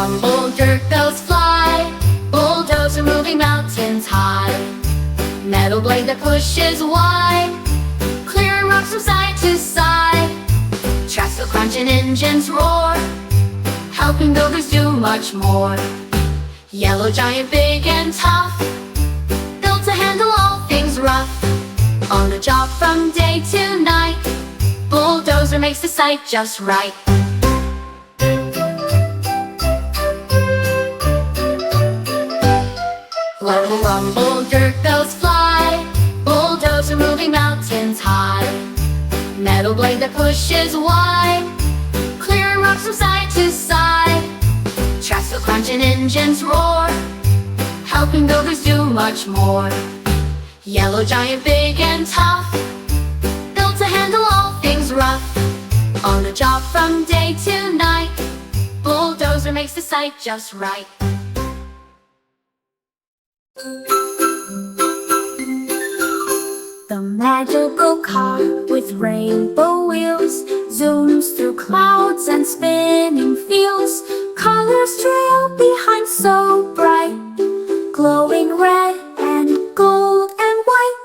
rumble, dirt goes fly. Bulldozer moving mountains high. Metal blade that pushes wide, clearing rocks from side to side. Tracks go crunch and engines roar, helping builders do much more. Yellow giant, big and tough, built to handle all things rough. On the job from day to night, Bulldozer makes the site just right. Rumble, rumble, dirt goes fly. Bulldozer moving mountains high. Metal blade that pushes wide, clearing rocks from side to side. Tracks go crunch and engines roar, helping builders do much more. Yellow giant, big and tough, built to handle all things rough. On the job from day to night, Bulldozer makes the site just right. The magical car with rainbow wheels zooms through clouds and spinning fields. Colors trail behind so bright, glowing red and gold and white.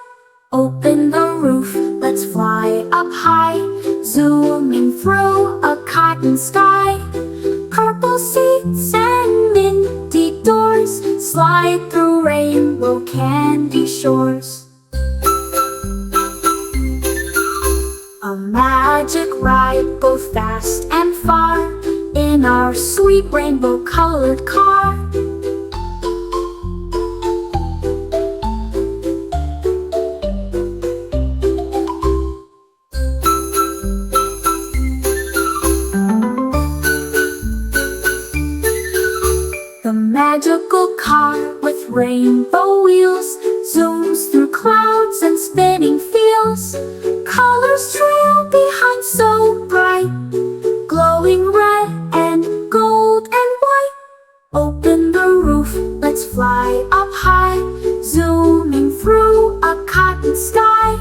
Open the roof, let's fly up high, zooming through a cotton sky. Purple seats and minty doors slide through rainbow candy shores. A magic ride, both fast and far, in our sweet rainbow-colored car. The magical car with rainbow wheels zooms through clouds and spinning fields. Colors trail behind so bright, glowing red and gold and white. Open the roof, let's fly up high, zooming through a cotton sky.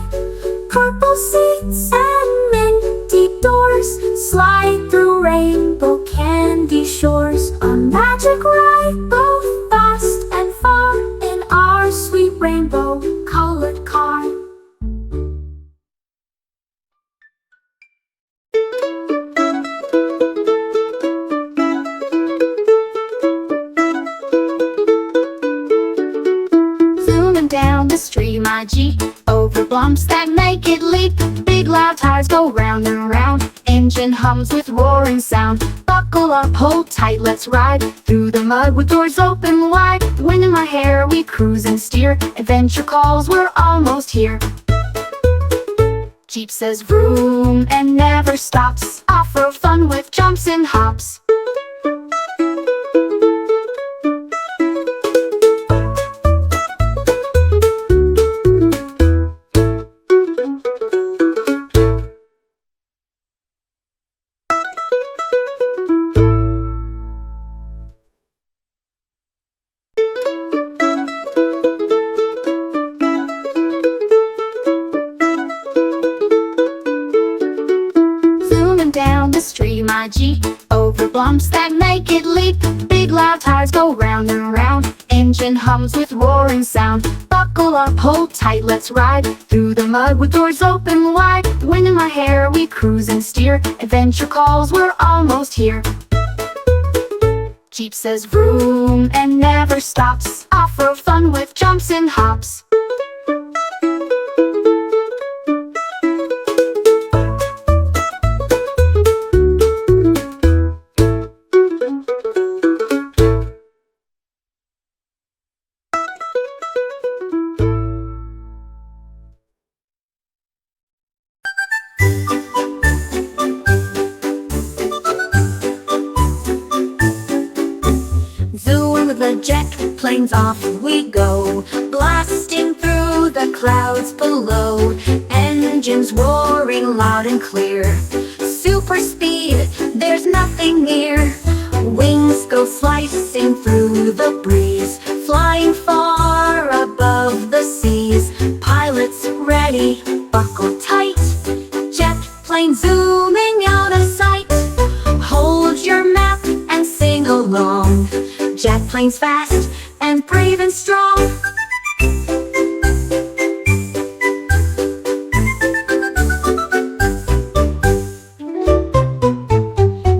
Purple seats and minty doors slide through rainbow candy shores. A magic ride, both fast and far, in our sweet rainbow-colored car. Zooming down the street, my Jeep, over bumps that make it leap. Big loud tires go round and round, engine hums with roaring sound. Buckle up, hold tight, let's ride through the mud with doors open wide. Wind in my hair, we cruise and steer, adventure calls, we're almost here. Jeep says vroom and never stops, off-road fun with jumps and hops. Down the street, my Jeep, over bumps that make it leap. Big loud tires go round and round, engine hums with roaring sound. Buckle up, hold tight, let's ride through the mud with doors open wide. Wind in my hair, we cruise and steer, adventure calls, we're almost here. Jeep says vroom and never stops, off-road fun with jumps and hops. The jet planes off we go, blasting through the clouds below. Engines roaring loud and clear, super speed, there's nothing near. Wings go slicing through the breeze, flying far above the seas. Pilots ready, buckle tight, jet plane zooming out of sight. Hold your map and sing along, planes fast and brave and strong.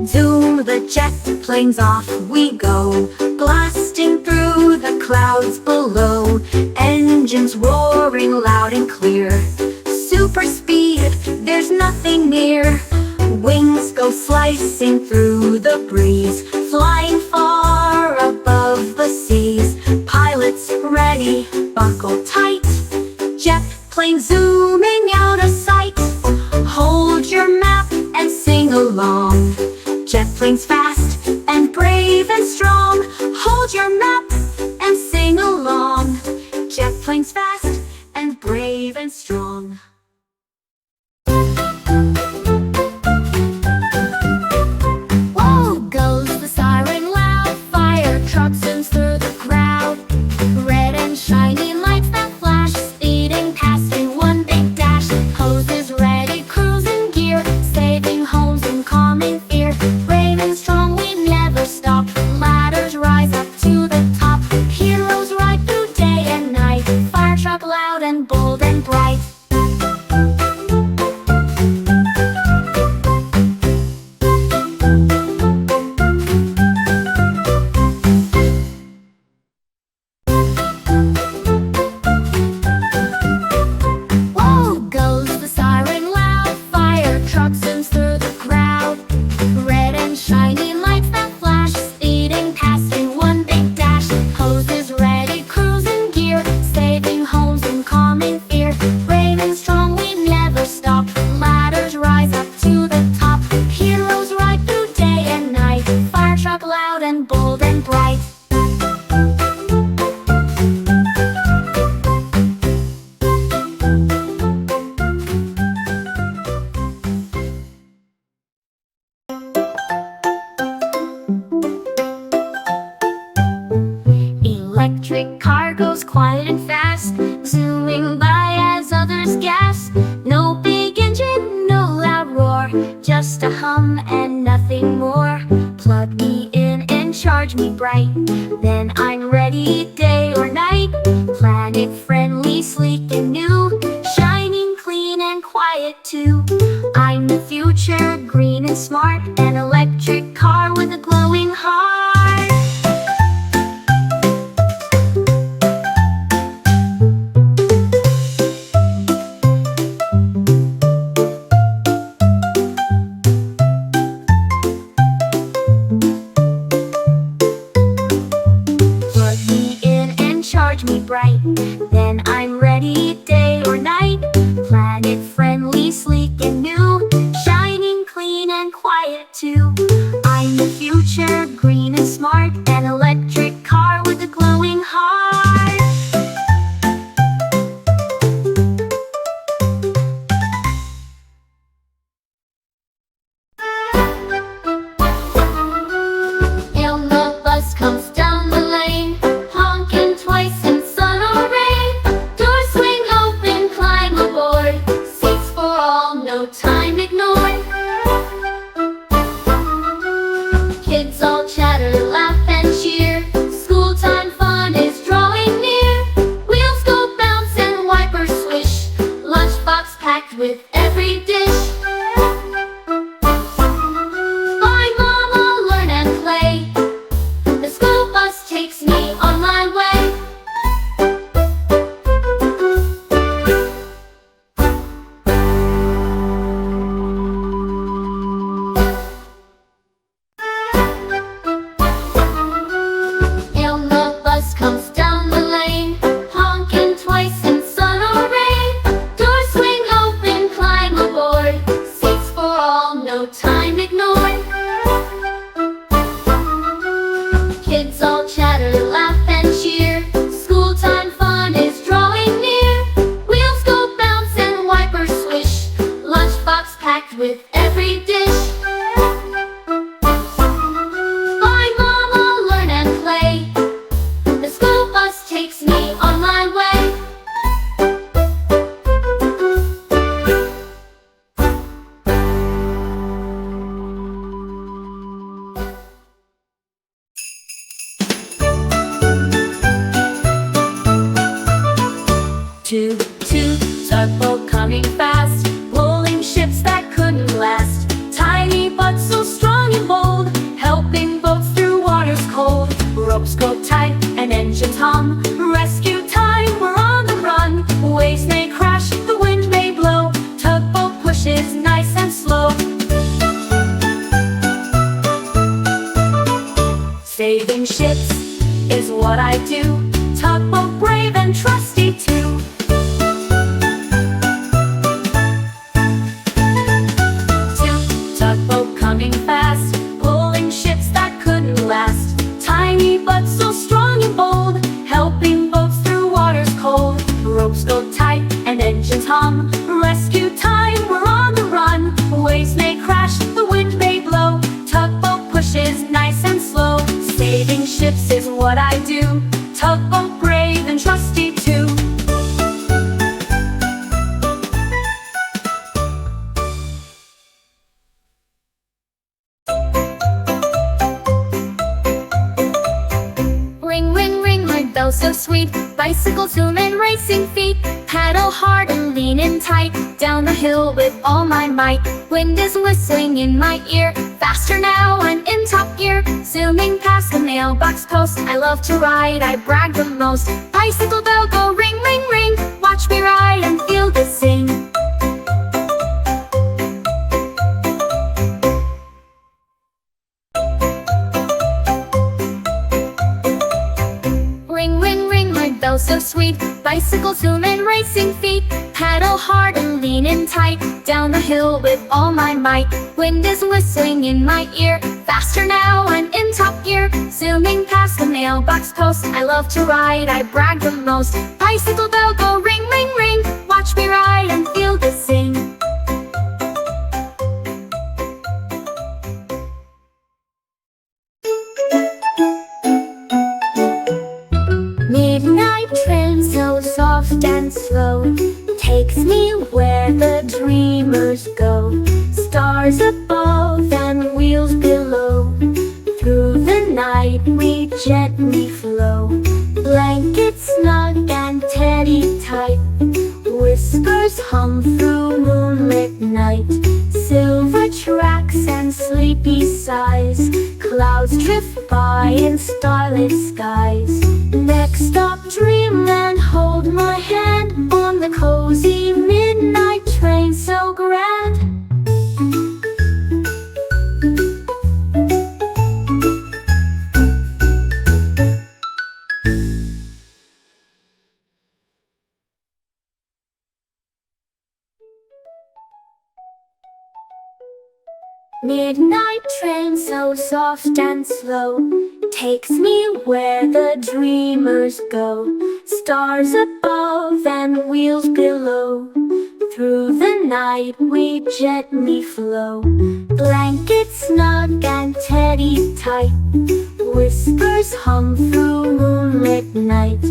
Zoom the jet planes, off we go, blasting through the clouds below. Engines roaring loud and clear, super speed, there's nothing near. Wings go slicing through the breeze, flying far above the seas. Pilots ready, buckle tight, jet plane zooming out of sight. Hold your map and sing along, jet planes fast and brave and strong. Hold your map and sing along, jet planes fast and brave and strong. Whoa goes the siren loud, fire truck zooms through the crowd. Red and shiny lights that flash, speeding past in one big dash. Hoses ready, cruising gear, saving homes and calming fear. Brave and strong, we never stop, ladders rise up to the top. Heroes ride through day and night, fire truck loud and bold and bright. Whoa goes the siren loud, fire truck zooms through the crowd. Red and shiny lights that flash, speeding past in one big dash. Hoses ready, cruising gear, saving homes and calming fear. Brave and strong, we never stop, ladders rise up to the top. Heroes ride through day and night, fire truck loud and bold and bright. Electric car goes quiet and fast, zooming by as others gas. No big engine, no loud roar, just a hum and nothing more. Plug me in and charge me bright, then I'm ready day or night. Planet friendly, sleek and new, shining clean and quiet too. I'm the future, green and smart, an electric car with a glowing heart. Plug me in and charge me bright, then I'm ready day or night. Planet friendly, sleek and new, shining clean and quiet too. I'm the future, green and smart, an electric car with a glowing heart. Elmo bus comes down the lane, honking twice in sun or rain. Doors swing open, climb aboard, seats for all, no time ignored. Kids all chatter, laugh and cheer, school time fun is drawing near. Wheels go bounce and wipers swish, lunchbox packed with every dish. Bye mama, learn and play, the school bus takes me on my way. Elmo bus comes down the lane, honking twice in sun or rain. Doors swing open, climb aboard, seats for all, no time ignored. Kids all chatter, laugh and cheer, school time fun is drawing near. Wheels go bounce and wipers swish, lunchbox packed with every dish. Bye mama, learn and play, the school bus takes me on my way. Saving ships is what I do. Tugboat brave and trusty too. Tugboat coming fast, pulling ships that couldn't last. Tiny but so strong and bold, helping boats through waters cold. Ropes go tight and engines hum. Rescue time, we're on the run. Waves may crash, the wind may blow. Tugboat pushes nice and slow. Saving ships is what I do. Tugboat brave and trusty too. Ring, ring, ring, my bell so sweet. Bicycles, human racing feet. Paddle hard and lean in tight. Down the hill with all my might. Wind is whistling in my ear. Faster now, I'm in top gear. Zooming past the mailbox post. I love to ride, I brag the most. Bicycle bell go ring, ring, ring. Watch me ride and feel the sing. Ring, ring, ring, my bell so sweet. Bicycles, human racing feet. Paddle hard and lean in tight. Down the hill with all my might. Wind is whistling in my ear. Faster now, I'm in top gear. Zooming past the mailbox post. I love to ride, I brag the most. Bicycle bell go ring, ring, ring. Watch me ride and feel the sing. Midnight train so soft and slow takes me where the dreamers go. Stars above and wheels below. Through the night we gently flow. Blankets snug and teddy tight. Whispers hum through moonlit night. Silver tracks and sleepy sighs. Clouds drift by in starlit skies. Next stop, dreamland, hold my hand on the cozy midnight train so grand. Midnight train so soft and slow takes me where the dreamers go. Stars above and wheels below. Through the night we gently flow. Blankets snug and teddy tight. Whispers hum through moonlit night.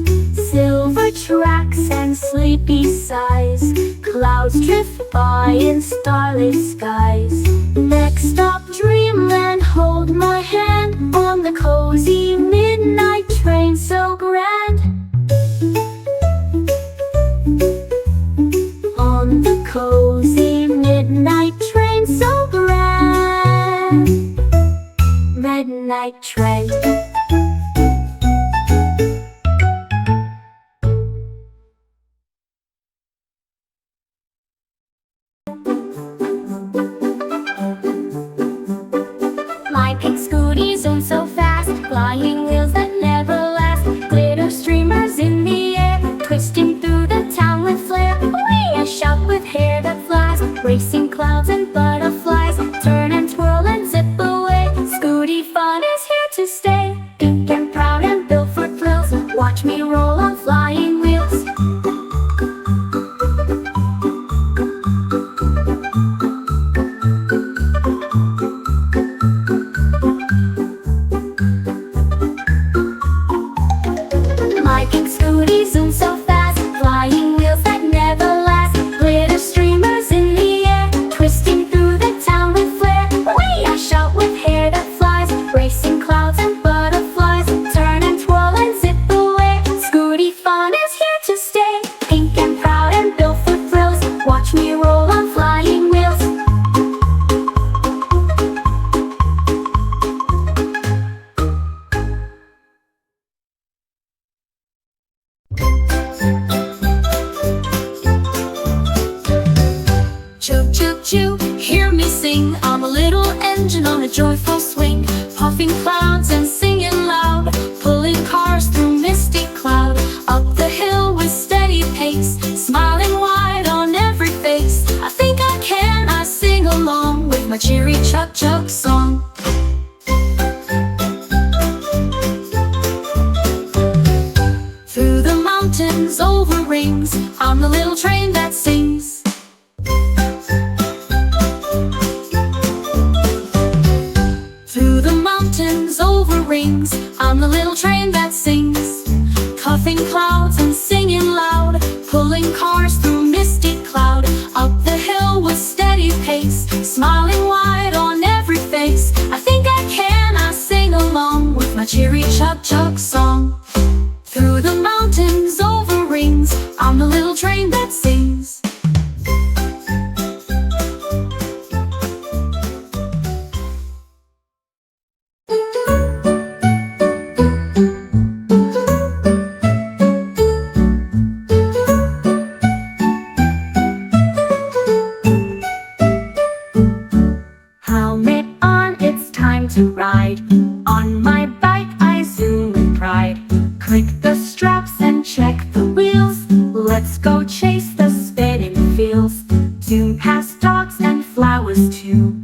Silver tracks and sleepy sighs. Clouds drift by in starlit skies. Next stop, dreamland, hold my hand on the cozy midnight train so grand. On the cozy midnight train so grand. Midnight train. My pink scooty zooms so fast. Flying wheels that never last. Glitter streamers in the air. Twisting through the town with flair. Whee! I shout with hair that flies. Racing clouds and butterflies. Turn and twirl and zip away. Scooty fun is here to stay. Pink and proud and built for thrills. Watch me roll on flying wheels. My pink scooty zooms so fast. Flying wheels that never last. Glitter streamers in the air. Twisting through the town with flair. Whee! I shout with hair that flies. Racing clouds and butterflies. Turn and twirl and zip away. Scooty fun is here to stay. Pink and proud and built for thrills. Watch me roll on flying wheels. Choo choo choo, hear me sing. I'm a little engine on a joyful swing, puffing clouds and singing loud. with my cheery chug-chug song. Through the mountains, over rings, I'm the little train that sings. Through the mountains, over rings, I'm the little train that sings. Puffing clouds and singing loud, pulling cars through misty cloud. Up the hill with steady pace, smiling wide on every face. I think I sing along with my cheery chug-chug song. Through the mountains, over rings, I'm the little train that sings. Helmet on, it's time to ride. On my bike I zoom with pride. Click the straps and check the wheels. Let's go chase the spinning fields. Zoom past dogs and flowers too.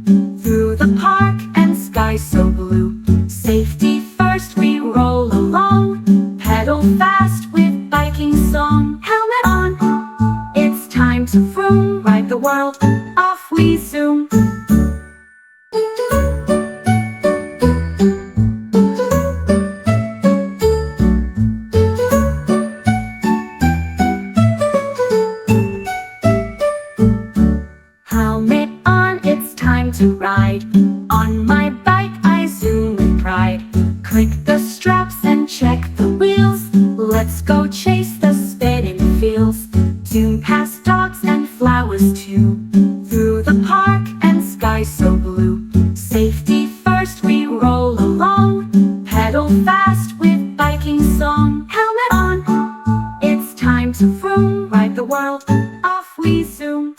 Through the park and sky so blue. Safety first, we roll along. Pedal fast with biking song. Helmet on, it's time to vroom. Ride the world, off we zoom. Helmet on, it's time to ride. On my bike I zoom with pride. Click the straps and check the wheels. Let's go chase the spinning fields. Zoom past dogs and flowers too. Through the park and sky so blue. Safety first, we roll along. Pedal fast with biking song. Helmet on, it's time to vroom. Ride the world, off we zoom.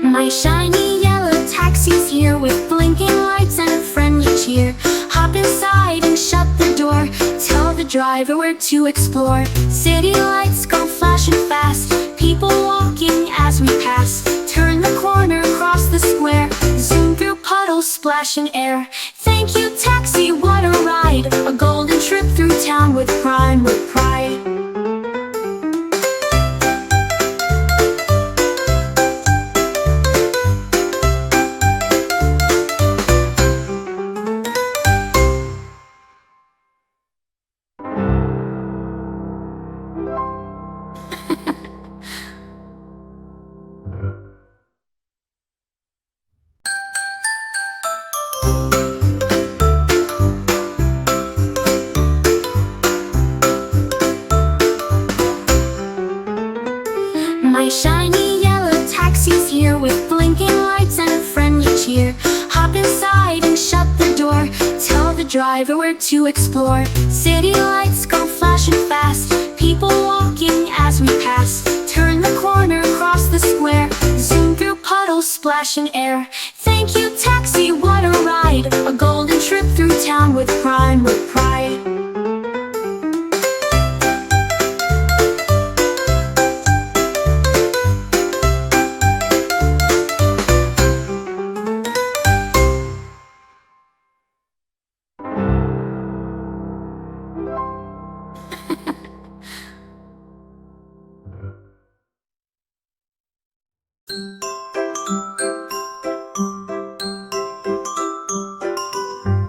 My shiny yellow taxi's here with blinking lights and a friendly cheer. Hop inside and shut the door. Tell the driver where to explore. City lights go flashing fast. People walking as we pass. Turn the corner, cross the square. Zoom through puddles, splashing air. Thank you, taxi, what a ride. A golden trip through town with pride, with pride. My shiny yellow taxi's here with blinking lights and a friendly cheer. Hop inside and shut the door. Tell the driver where to explore. City lights go flashing fast. People walking as we pass. Turn the corner, cross the square. Zoom through puddles, splashing air. Thank you, taxi, what a ride. A golden trip through town with pride, with pride.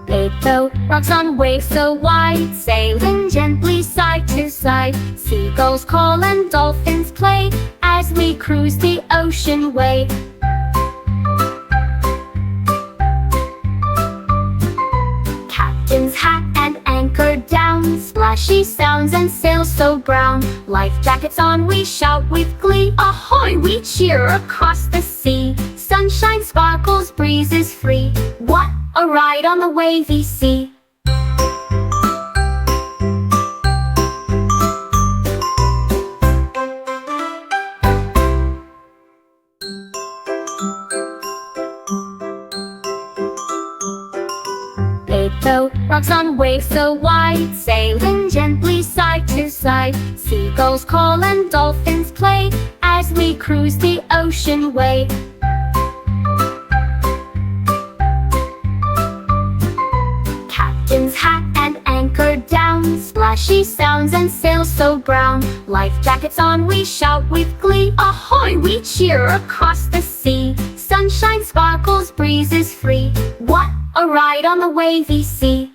Big boat rocks on waves so wide, sailing gently side to side. Seagulls call and dolphins play as we cruise the ocean way. Captain's hat and anchor down, splashy sounds and sails so brown. Life jackets on, we shout with glee. Ahoy, we cheer across the sea. Sunshine sparkles, breeze is free. What a ride on the wavy sea. big boat rocks on waves so wide, sailing gently side to side. Seagulls call and dolphins play as we cruise the ocean way. Captain's hat and anchor down, splashy sounds and sails so brown. Life jackets on, we shout with glee. Ahoy, we cheer across the sea. Sunshine sparkles, breeze is free. What a ride on the wavy sea.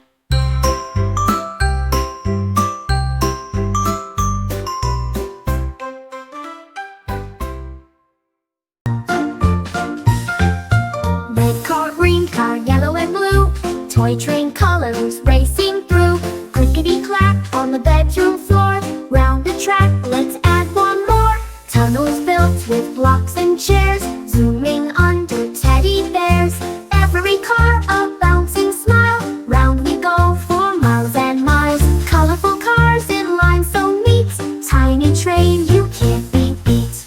Red car, green car, yellow and blue. Toy train colors racing through. Clickety-clack on the bedroom floor. Round the track, let's add one more. Tunnels built with blocks and chairs, zooming under teddy bears. Every car a bouncing smile. Round we go for miles and miles. Colorful cars in line so neat. Tiny train, you can't be beat.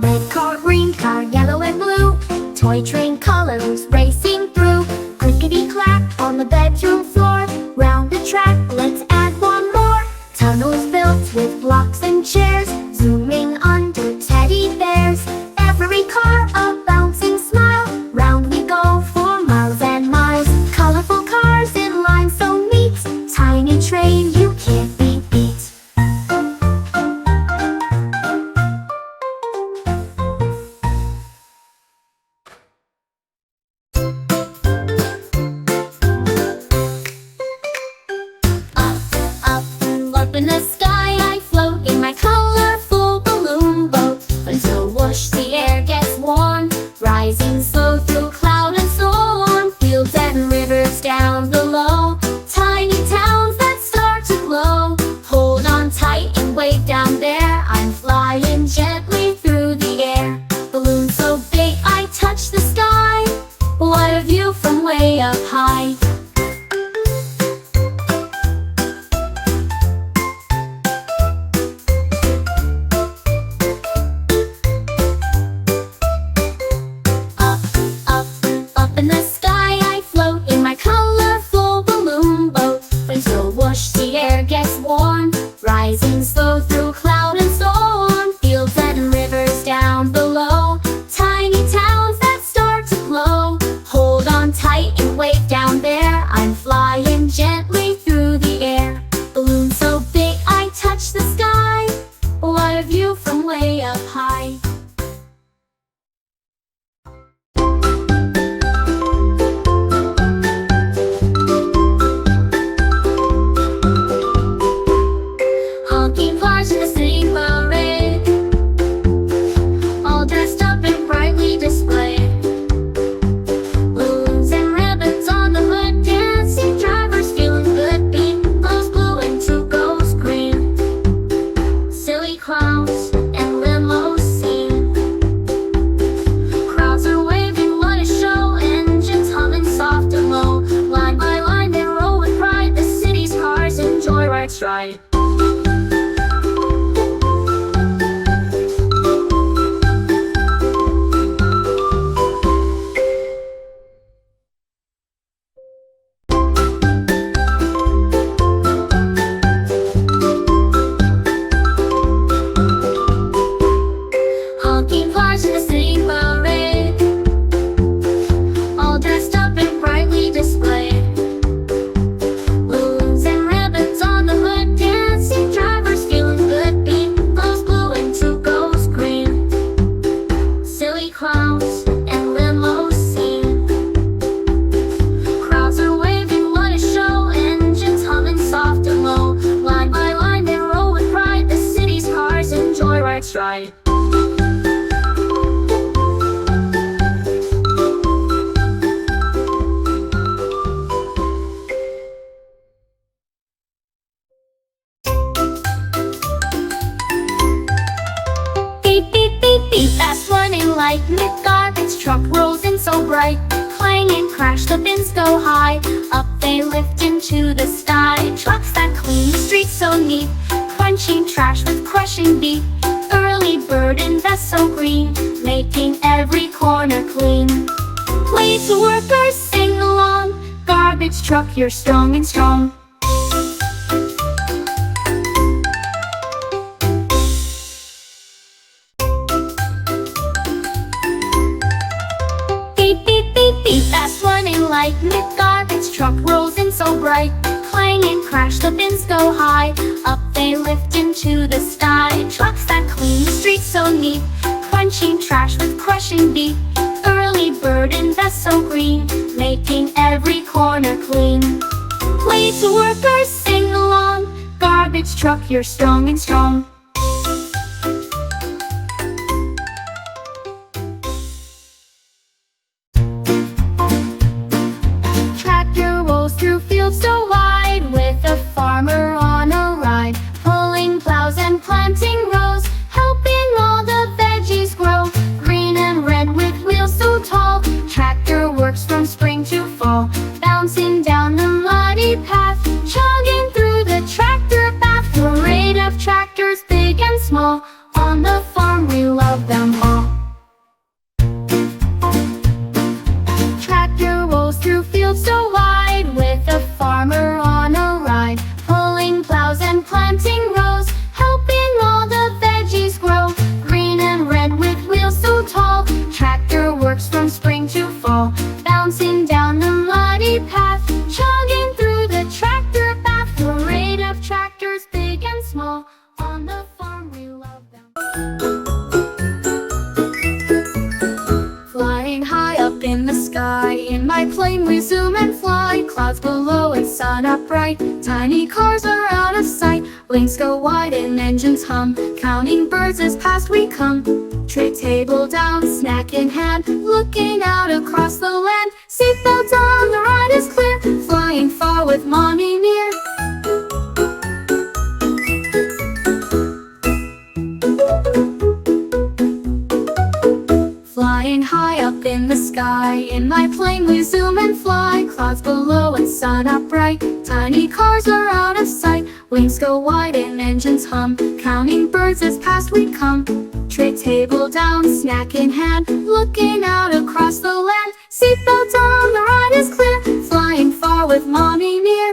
Red car, green car, yellow and blue. Toy train colors racing through. Clickety-clack on the bedroom floor. Round the track, let's add one more. Tunnels built with blocks and chairs, zooming under teddy bears. Every car a bouncing smile. Round we go for miles and miles. Colorful cars in line so neat. Tiny train, you can't be beat. Up in the sky I float in my colorful balloon boat, until whoosh the air gets warm, rising slow through cloud and storm. Fields and rivers down below, tiny towns that start to glow. Hold on tight and wave down there, I'm flying gently through the air. Balloon so big I touch the sky, what a view from way up high. Up in the sky I float in my colorful balloon boat, until whoosh the air gets warm, rising slow through cloud and storm. Fields and rivers down below, tiny towns that start to glow. Hold on tight and wave down there, I'm flying gently through the air. Balloon so big I touch the sky, what a view from way up high. Honking cars in the city parade, all dressed up and brightly displayed. Balloons and ribbons on the hood, dancing drivers feeling good. Beat goes blue and two goes green. Silly clowns and limousine. Crowds are waving, what a show. Engines humming soft and low. Line by line they roll with pride. The city's cars and joyrides ride. Honking cars in the city parade, all dressed up and brightly displayed. Balloons and ribbons on the hood, dancing drivers feeling good. Beat goes blue and two goes green. Silly clowns and limousine. Crowds are waving, what a show. Engines humming soft and low. Line by line they roll with pride. The city's cars and joyrides ride. Beep, beep, beep, beep, fast running light. Mid-garbage truck rolls in so bright. Clang and crash, the bins go high. Up they lift into the sky. Trucks that clean the streets so neat. crunching trash with crushing beat. Early bird and vessel green, making every corner clean. Playful workers sing along, garbage truck, you're strong and strong. Beep, beep, beep, beep, fast running lightning, garbage truck rolls in so bright. Clang and crash, the bins go high, up they lift into the sky. Trucks that clean the streets so neat, crunching trash with crushing beat. Early bird and vessel green, making every corner clean. Playful workers sing along, garbage truck, you're strong and strong. Tractor rolls through fields so wide, with a farmer on a ride, pulling plows and planting rows, helping all the veggies grow. Green and red with wheels so tall, tractor works from spring to fall, bouncing down the muddy path, chugging through the tractor path. Parade of tractors big and small, on the farm we love them all. Tractor rolls through fields so wide, with a farmer on a ride, pulling plows and planting rows, helping all the veggies grow. Green and red with wheels so tall, tractor works from spring to fall, bouncing down the muddy path, chugging through the tractor path. Parade of tractors big and small, on the farm we love them. Flying high up in the sky, in my plane we zoom and fly. Clouds below and sun up bright, tiny cars are out of sight. Wings go wide and engines hum, counting birds as past we come. Tray table down, snack in hand, looking out across the land. Seatbelt on, the ride is clear, flying far with mommy near. Flying high up in the sky, in my plane we zoom and fly. Clouds below and sun up bright, tiny cars are out of sight. Wings go wide and engines hum, counting birds as past we come. Tray table down, snack in hand, looking out across the land. Seatbelt on, the ride is clear, flying far with mommy near.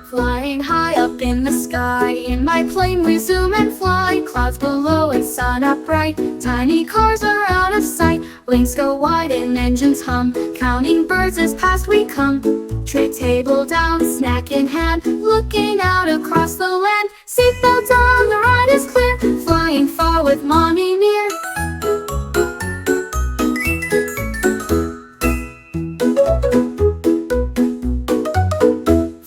Flying high up in the sky, in my plane we zoom and fly. Clouds below and sun up bright, tiny cars are out of sight. Wings go wide and engines hum, counting birds as past we come. Tray table down, snack in hand, looking out across the land. Seatbelt on, the ride is clear, flying far with mommy near.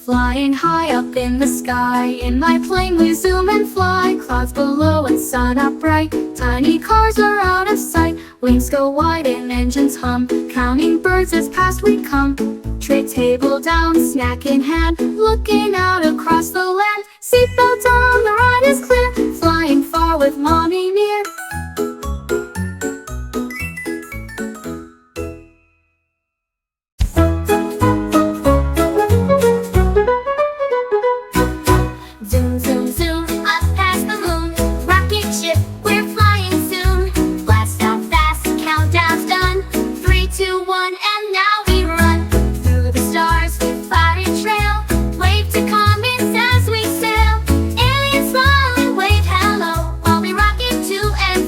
Flying high up in the sky, in my plane we zoom and fly. Clouds below and sun up bright, tiny cars are out of sight. Wings go wide and engines hum, counting birds as past we come. Tray table down, snack in hand, looking out across the land. Seatbelt on, the ride is clear, flying far with mommy near. Zoom, zoom, zoom, up past the moon. Rocket ship, we're flying soon. Blast out fast, countdown's done. 3, 2, 1, and now we run. Through the stars, we fire a trail. Wave to comets as we sail. Aliens smile and wave hello, while we rocket to and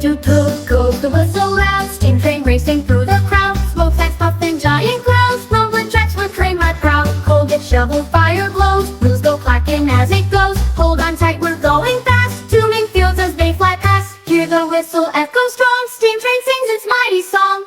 Toot goes the whistle loud, steam train racing through the crowd. Smoke stacks puffing giant clouds, rumbling tracks would train right proud. Coal gets shoveled, fire glows, wheels go clacking as it goes. Hold on tight, we're going fast, tuning fields as they fly past. Hear the whistle echo strong, steam train sings its mighty song.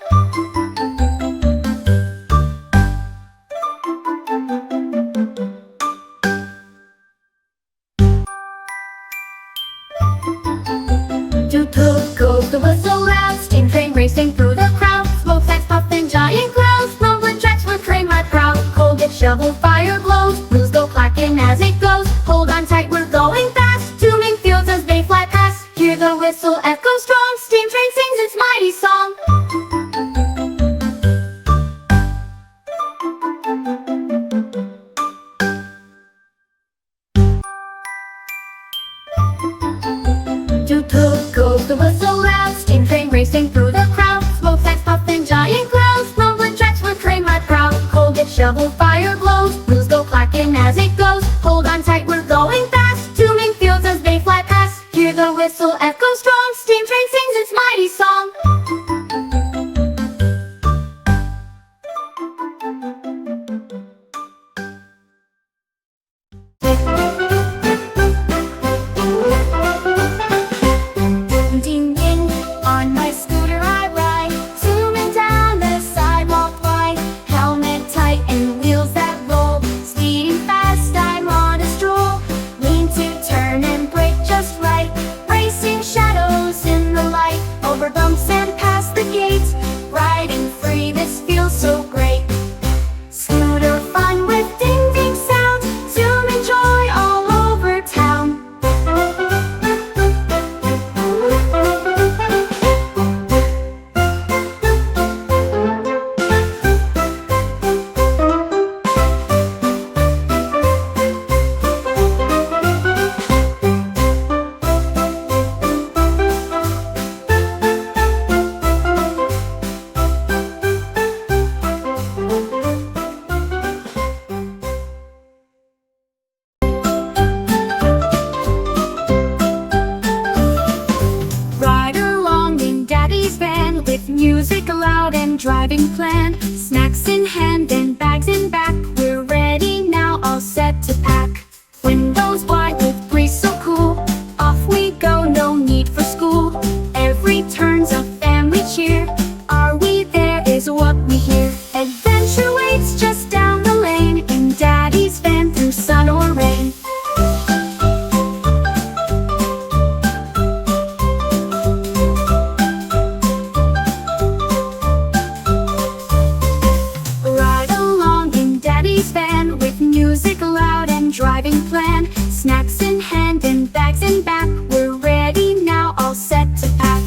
Toot goes the whistle loud, steam train racing through the crowd. Smoke stacks puffing giant clouds, rumbling tracks would train right proud. Coal gets shoveled, fire glows, wheels go clacking as it goes. Hold on tight, we're going fast, tuning fields as they fly past. Hear the whistle echo strong, steam train sings its mighty song. Toot goes the whistle loud, steam train racing through the crowd. Smoke stacks puffing giant clouds, rumbling tracks would train right proud. Coal gets shoveled, fire glows, wheels go clacking as it goes. Hold on tight, we're going fast, tuning fields as they fly past. Hear the whistle echo strong, steam train sings its mighty song. On my scooter I ride, zooming down the sidewalk wide. Helmet tight and wheels that roll, speeding fast I'm on a stroll. Lean to turn and brake just right, racing shadows in the light. Over bumps and past the gates, riding free, this feels so great. Scooter fun with ding ding sound, zooming joy all over town. Music loud and driving plan, snacks in hand and bags in back. We're ready now, all set to pack. Windows wide with breeze so cool, off we go, no need for school. Every turn's a family cheer, are we there is what we hear. Adventure waits just down the lane, in Daddy's van through sun or rain. Music loud and driving plan, snacks in hand and bags in back. We're ready now, all set to pack.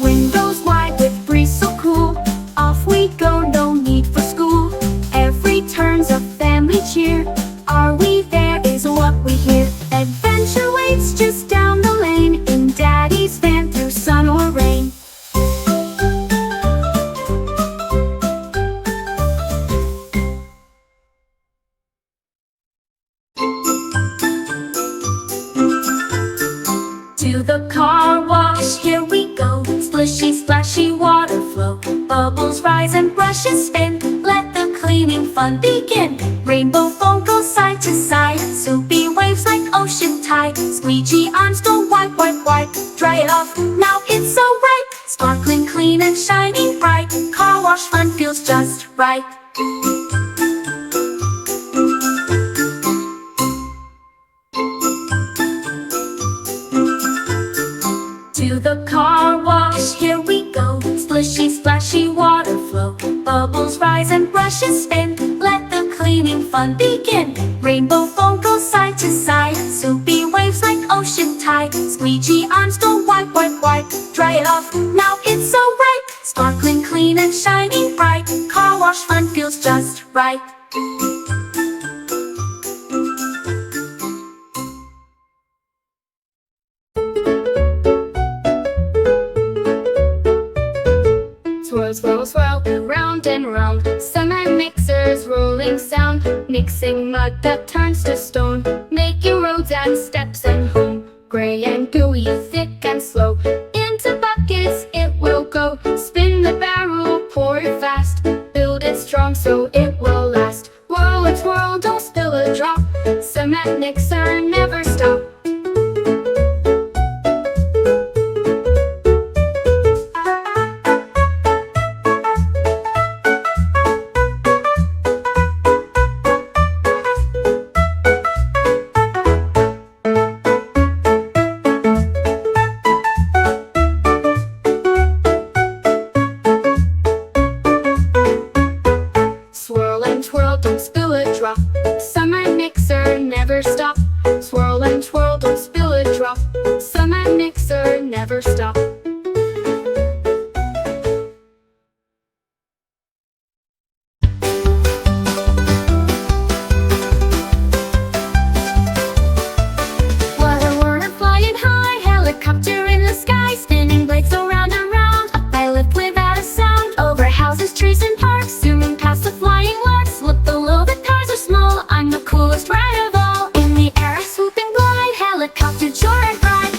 Windows wide with breeze so cool, off we go, no need for school. Every turn's a family cheer, are we there is what we hear. Adventure waits just down the lane, in Daddy's van through sun or rain. To the car wash, here we go. Splishy, splashy water flow. Bubbles rise and brushes spin. Let the cleaning fun begin. Rainbow foam goes side to side. Soapy waves like ocean tide. Squeegee arms go wipe, wipe, wipe. Dry it off, now it's so right. Sparkling clean and shining bright. Car wash fun feels just right. To the car wash, here we go. Splishy, splashy water flow. Bubbles rise and brushes spin. Let the cleaning fun begin. Rainbow foam goes side to side. Soapy waves like ocean tide. Squeegee arms go wipe, wipe, wipe. Dry it off, now it's so right. Sparkling clean and shining bright. Car wash fun feels just right. Swirl, swirl, swirl, round and round. Cement mixers, rolling sound. Mixing mud that turns to stone. Making roads and steps and home. Gray and gooey, thick and slow. Into buckets Cement mixer never stop. Swirl and twirl, don't spill a drop. Cement mixer never stop. Swirl and twirl, don't spill a drop. Cement mixer never stop. What a whirl, flying high, helicopter in the sky, spinning blades around and round. Up I lift without a sound, over houses, trees and parks, zooming past the flying larks. Look below, the cars are small, I'm the coolest ride of all. In the air I swoop and glide, helicopter joyride ride.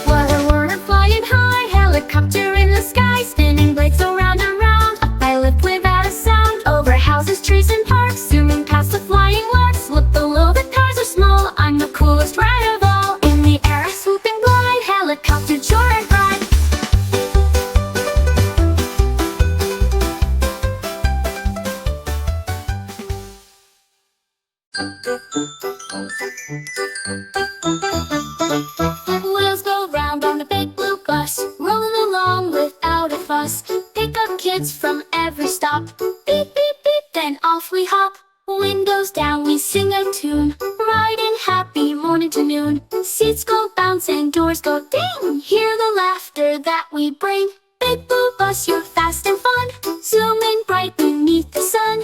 What a whirl, flying high, helicopter in the sky, spinning blades around and round. Up I lift without a sound, over houses, trees and parks, zooming past the flying larks. Look below, the cars are small, I'm the coolest ride of all. In the air I swoop and glide, helicopter joyride ride. Wheels go round on the big blue bus, rolling along without a fuss. Pick up kids from every stop. Beep, beep, beep, then off we hop. Windows down, we sing a tune, riding happy morning to noon. Seats go bounce and doors go ding, hear the laughter that we bring. Big blue bus, you're fast and fun, zooming bright beneath the sun.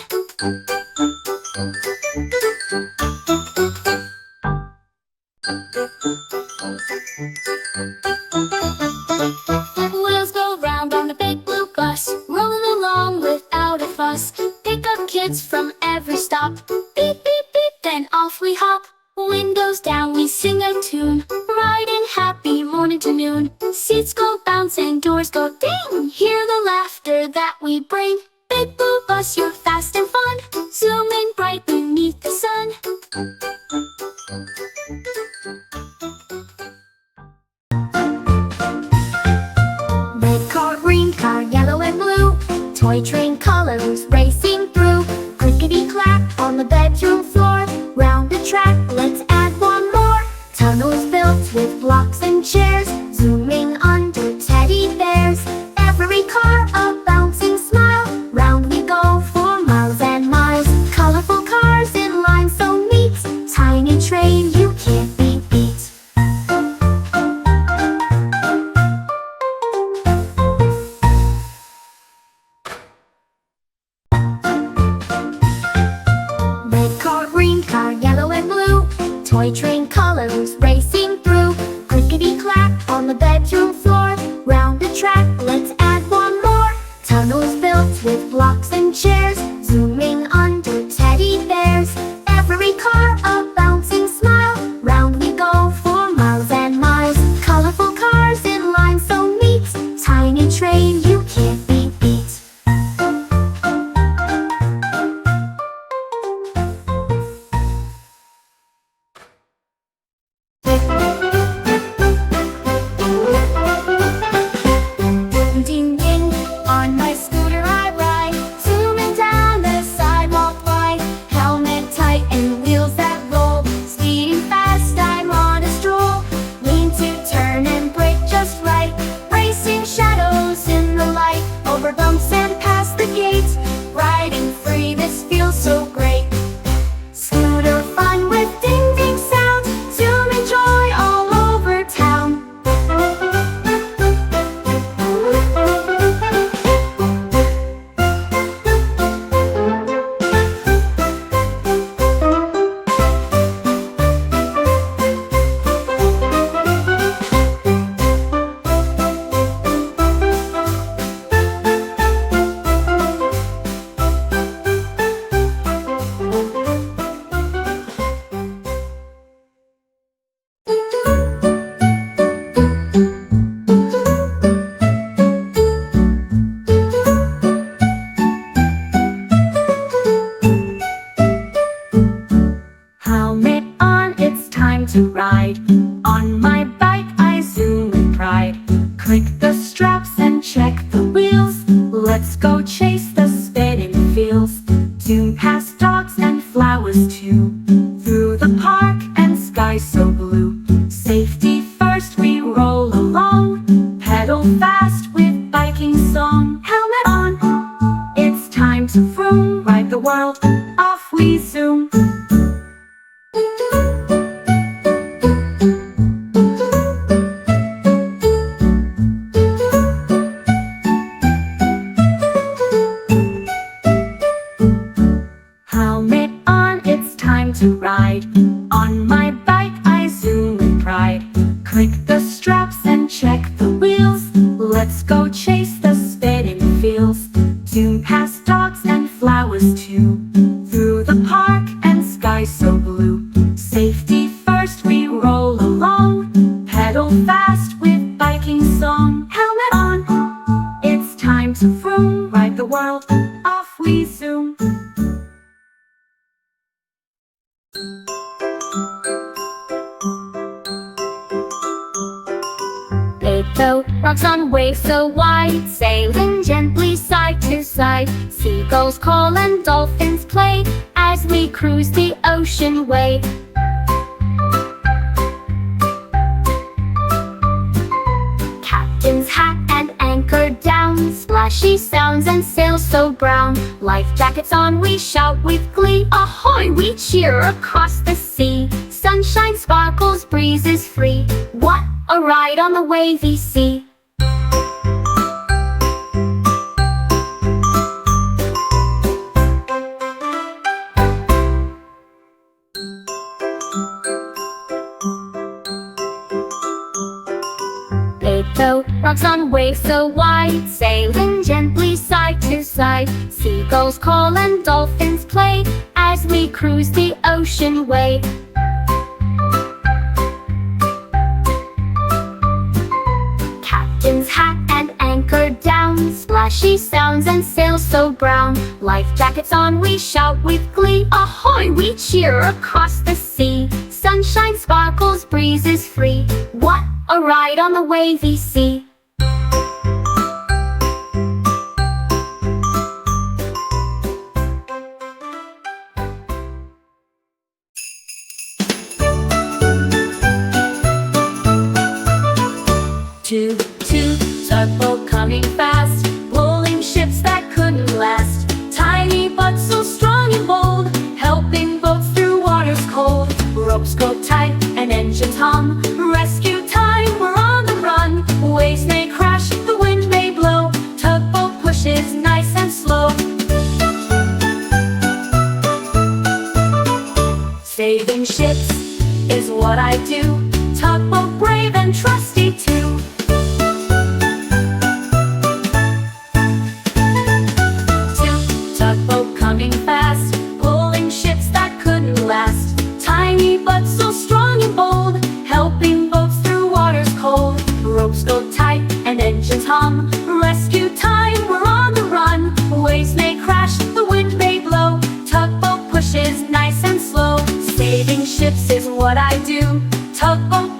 Wheels go round on the big blue bus, rolling along without a fuss. Pick up kids from every stop. Beep, beep, beep, then off we hop. Windows down, we sing a tune, riding happy morning to noon. Seats go bounce and doors go ding, hear the laughter that we bring. Big blue bus, you're fast and fun, zooming bright beneath the sun. Red car, green car, yellow and blue, toy train colors racing through. Clickety clack on the bedroom floor, round the track, let's add one more. Tunnels built with blocks and chairs, zooming under teddy bears. Every car a bouncing smile, round we go for miles and miles. Colorful cars in line so neat, tiny train you can't be beat. Red car, green car, yellow and blue, toy train colors racing through. Clickety clack on the bedroom floor, round the track, let's add one more. Tunnels built with blocks and chairs, zooming under teddy bears. Every car a bouncing smile, round we go for miles and miles. Colorful cars in line so neat, tiny train you can't be beat. Ding ding, on my scooter I ride, to ride. On my bike I zoom with pride. Click the straps and check the wheels. Let's go chase the spinning fields. Soon past dogs and flowers too. Through the park and sky so blue. Safety first we roll along. Pedal fast with biking song. Helmet on, it's time to vroom. Ride the world, off we zoom. Helmet on, it's time to ride. On my bike I zoom with pride. Click the straps and check the wheels. Let's go chase the spinning fields. Soon past dogs and flowers too. Through the park and sky so blue. Safety first we roll along. Pedal fast with biking song. Helmet on, it's time to vroom. Ride the world, off we zoom. Playful rocks on waves so wide, sailing gently side to side. Seagulls call and dolphins play as we cruise the ocean way. Captain's hat and anchor down, splashy sounds and sails so brown. Life jackets on we shout with glee, ahoy we cheer across the sea. Sunshine sparkles, breeze is free. What a ride on the wavy sea. Playful rocks on waves so wide, sailing gently side to side. Seagulls call and dolphins play as we cruise the ocean way. Captain's hat and anchor down, splashy sounds and sails so brown. Life jackets on we shout with glee, ahoy we cheer across the sea. Sunshine sparkles, breeze is free. What a ride on the wavy sea. Toot, toot, tugboat coming fast, pulling ships that couldn't last. Tiny but so strong and bold, helping boats through waters cold. Ropes go tight and engines hum, rescue time, we're on the run. Waves may crash, the wind may blow, tugboat pushes nice and slow. Saving ships is what I do, tugboat brave and trusty too. Tugboat coming fast, pulling ships that couldn't last. Tiny but so strong and bold, helping boats through waters cold. Ropes go tight and engines hum, rescue time, we're on the run. Waves may crash, the wind may blow, tugboat pushes nice and slow. Saving ships is what I do, tugboat